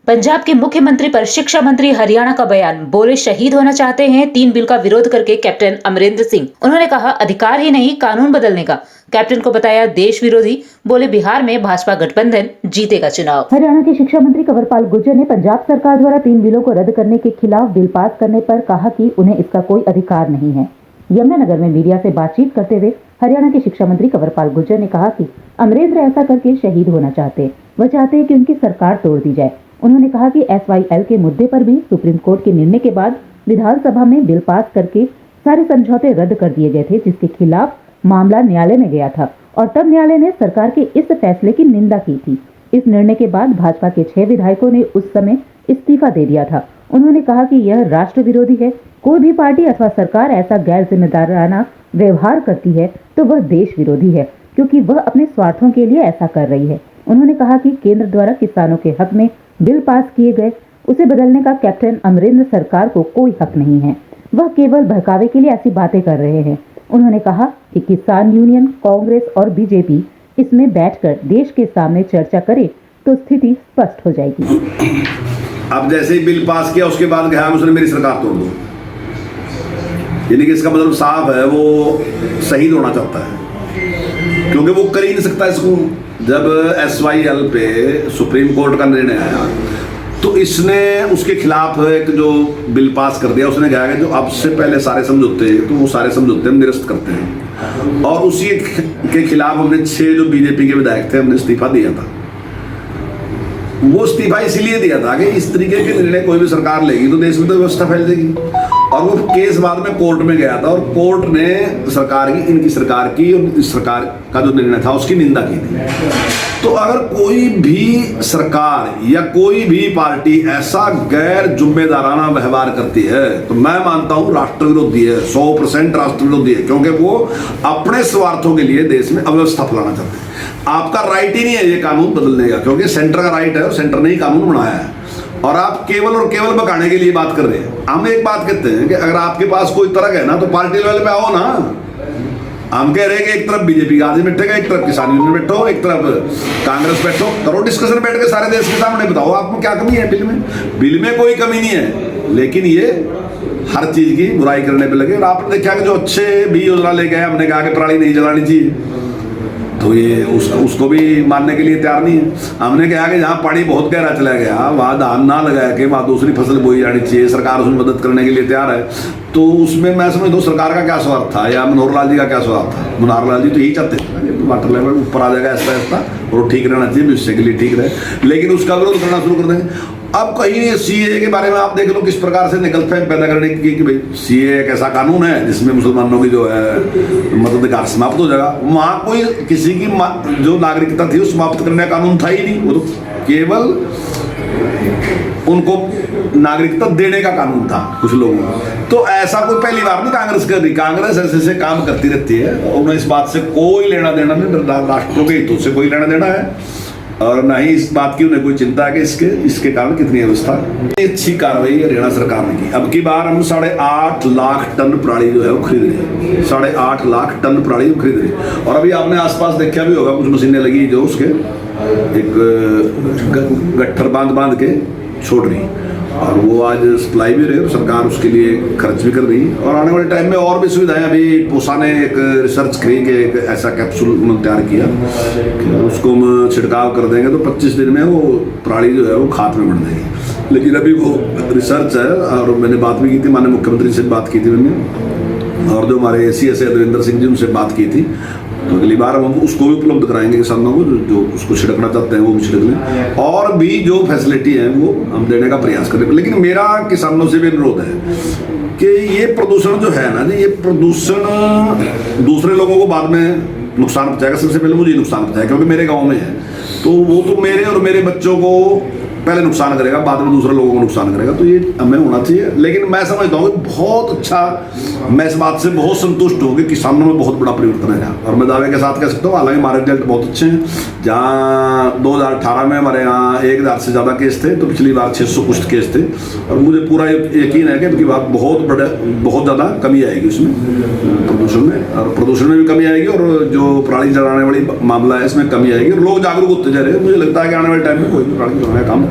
पंजाब के मुख्यमंत्री पर शिक्षा मंत्री हरियाणा का बयान, बोले शहीद होना चाहते हैं 3 बिल का विरोध करके कैप्टन अमरिंदर सिंह। उन्होंने कहा अधिकार ही नहीं कानून बदलने का। कैप्टन को बताया देश विरोधी, बोले बिहार में भाजपा गठबंधन जीतेगा चुनाव। हरियाणा के शिक्षा मंत्री कंवरपाल गुर्जर ने पंजाब सरकार द्वारा 3 बिलों को रद्द करने के खिलाफ बिल पास करने पर कहा कि उन्हें इसका कोई अधिकार नहीं है। यमुनानगर में मीडिया से बातचीत करते हुए हरियाणा के शिक्षा मंत्री कंवरपाल गुर्जर ने कहा कि अमरिंदर ऐसा करके शहीद होना चाहते हैं। वह चाहते हैं कि उनकी सरकार तोड़ दी जाए। उन्होंने कहा कि SYL के मुद्दे पर भी सुप्रीम कोर्ट के निर्णय के बाद विधानसभा में बिल पास करके सारे समझौते रद्द कर दिए गए थे, जिसके खिलाफ मामला न्यायालय में गया था और तब न्यायालय ने सरकार के इस फैसले की निंदा की थी। इस निर्णय के बाद भाजपा के 6 विधायकों ने उस समय इस्तीफा दे दिया था। उन्होंने कहा कि यह राष्ट्र विरोधी है। कोई भी पार्टी अथवा सरकार ऐसा गैर जिम्मेदाराना व्यवहार करती है तो वह देश विरोधी है, क्योंकि वह अपने स्वार्थों के लिए ऐसा कर रही है। उन्होंने कहा कि केंद्र द्वारा किसानों के हक में बिल पास किए गए, उसे बदलने का कैप्टन अमरिंदर सरकार को कोई हक नहीं है। वह केवल बहकावे के लिए ऐसी बातें कर रहे हैं। उन्होंने कहा कि किसान यूनियन, कांग्रेस और बीजेपी इसमें बैठकर देश के सामने चर्चा करे तो स्थिति स्पष्ट हो जाएगी। अब जैसे ही बिल पास किया उसके बाद कहा उसने मेरी सरकार तोड़ दो, यानी कि इसका मतलब साफ है वो शहीद होना चाहता है, क्योंकि वो कर ही नहीं सकता इसको। जब SYL पे सुप्रीम कोर्ट का निर्णय आया तो इसने उसके खिलाफ एक जो बिल पास कर दिया। उसने कहा कि जो अब से पहले सारे समझौते तो वो सारे समझौते हम निरस्त करते हैं, और उसी के खिलाफ हमने 6 जो बीजेपी के विधायक थे हमने इस्तीफा दिया था। वो इस्तीफा इसीलिए दिया था कि इस तरीके के निर्णय कोई भी सरकार लेगी तो देश में तो व्यवस्था फैल जाएगी। और वो केस बाद में कोर्ट में गया था और कोर्ट ने सरकार की, इनकी सरकार की और इस सरकार का जो निर्णय था उसकी निंदा की थी। तो अगर कोई भी सरकार या कोई भी पार्टी ऐसा गैर जिम्मेदाराना व्यवहार करती है तो मैं मानता हूं राष्ट्र विरोधी है, 100% राष्ट्र विरोधी है, क्योंकि वो अपने स्वार्थों के लिए देश में अव्यवस्था फैलाना चाहते हैं। आपका राइट ही नहीं है ये कानून बदलने का, क्योंकि सेंटर का राइट है और सेंटर ने ही कानून बनाया है, और आप केवल और केवल बकाने के लिए बात कर रहे हैं। हम एक बात कहते हैं कि अगर आपके पास कोई तर्क है ना तो पार्टी लेवल पे आओ ना। हम कह रहे हैं कि एक तरफ बीजेपी का आदमी बैठेगा, एक तरफ किसान यूनियन बैठो, एक तरफ कांग्रेस बैठो, करो डिस्कशन बैठ के सारे देश के सामने बताओ आपको क्या कमी है बिल में। बिल में कोई कमी नहीं है, लेकिन ये हर चीज की बुराई करने पे लगे। और आपने देखा कि जो अच्छे भी योजना लेके आए, हमने कहा कि पराली नहीं जलानी चाहिए, तो ये उसको भी मानने के लिए तैयार नहीं है। हमने कहा कि जहाँ पानी बहुत गहरा चला गया वहाँ धान ना लगा के वहाँ दूसरी फसल बोई जानी चाहिए, सरकार उसमें मदद करने के लिए तैयार है। तो उसमें मैं समझता हूँ सरकार का क्या स्वार्थ था या मनोहर लाल जी का क्या स्वार्थ था। मनोहर लाल जी तो यही चाहते थे वाटर लेवल ऊपर आ जाएगा ऐसा ऐसा और ठीक रहना चाहिए, भविष्य के लिए ठीक रहे, लेकिन उसका विरोध करना शुरू कर देंगे। अब कहीं CAA के बारे में आप देख लो किस प्रकार से निकलफहमी पैदा करने की कि भाई CAA एक ऐसा कानून है जिसमें मुसलमानों की जो है मताधिकार समाप्त हो जाएगा। वहाँ कोई किसी की जो नागरिकता थी वो समाप्त करने का कानून था ही नहीं, वो तो केवल उनको नागरिकता देने का कानून था कुछ लोगों को। तो ऐसा कोई पहली बार नहीं कांग्रेस कर रही। कांग्रेस ऐसे ऐसे काम करती रहती है और उन्हें इस बात से कोई लेना देना नहीं, राष्ट्रों के हितों से कोई लेना देना है, और ना ही इस बात की उन्हें कोई चिंता है कि इसके कारण कितनी अवस्था। अच्छी कार्रवाई हरियाणा सरकार ने की। अब की बार हम 8.5 लाख टन पराली जो है वो खरीद रहे हैं, 8.5 लाख टन पराली खरीद रहे हैं। और अभी आपने आसपास देखा भी होगा कुछ मशीनें लगी जो उसके एक गट्ठर बांध के छोड़ रही, और वो आज सप्लाई भी रहे, सरकार उसके लिए खर्च भी कर रही है। और आने वाले टाइम में और भी सुविधाएं, अभी पूसा ने एक रिसर्च करी के एक ऐसा कैप्सूल तैयार किया कि उसको हम छिड़काव कर देंगे तो 25 दिन में वो पराली जो है वो खाद में बन जाएगी। लेकिन अभी वो रिसर्च है, और मैंने बात भी की थी, माननीय मुख्यमंत्री से बात की थी मैंने, और जो हमारे CS देवेंद्र सिंह जी उनसे बात की थी। तो अगली बार हम उसको भी उपलब्ध कराएंगे किसानों को जो उसको छिड़कना चाहते हैं वो भी छिड़क लें, और भी जो फैसिलिटी है वो हम देने का प्रयास करें। लेकिन मेरा किसानों से भी अनुरोध है कि ये प्रदूषण जो है ना जी, ये प्रदूषण दूसरे लोगों को बाद में नुकसान पहुंचाएगा, सबसे पहले मुझे नुकसान पहुंचाएगा, क्योंकि मेरे गाँव में है तो वो तो मेरे और मेरे बच्चों को पहले नुकसान करेगा, बाद में दूसरे लोगों को नुकसान करेगा। तो ये हमें होना चाहिए। लेकिन मैं समझता हूँ कि बहुत अच्छा, मैं इस बात से बहुत संतुष्ट हूँ कि किसानों में बहुत बड़ा परिवर्तन है यहाँ, और मैं दावे के साथ कह सकता हूँ। हालांकि हमारे रिजल्ट बहुत अच्छे हैं। जहाँ 2018 में हमारे यहाँ 1000 से ज़्यादा केस थे, तो पिछली बार 600 कुछ केस थे, और मुझे पूरा यकीन है कि इनकी बात बहुत ज़्यादा कमी आएगी उसमें प्रदूषण में, और प्रदूषण में भी कमी आएगी, और जो पराली जलाने वाली मामला है इसमें कमी आएगी, और लोग जागरूक होते जा रहे हैं। मुझे लगता है कि आने वाले टाइम में कोई भी पराली जलाने का काम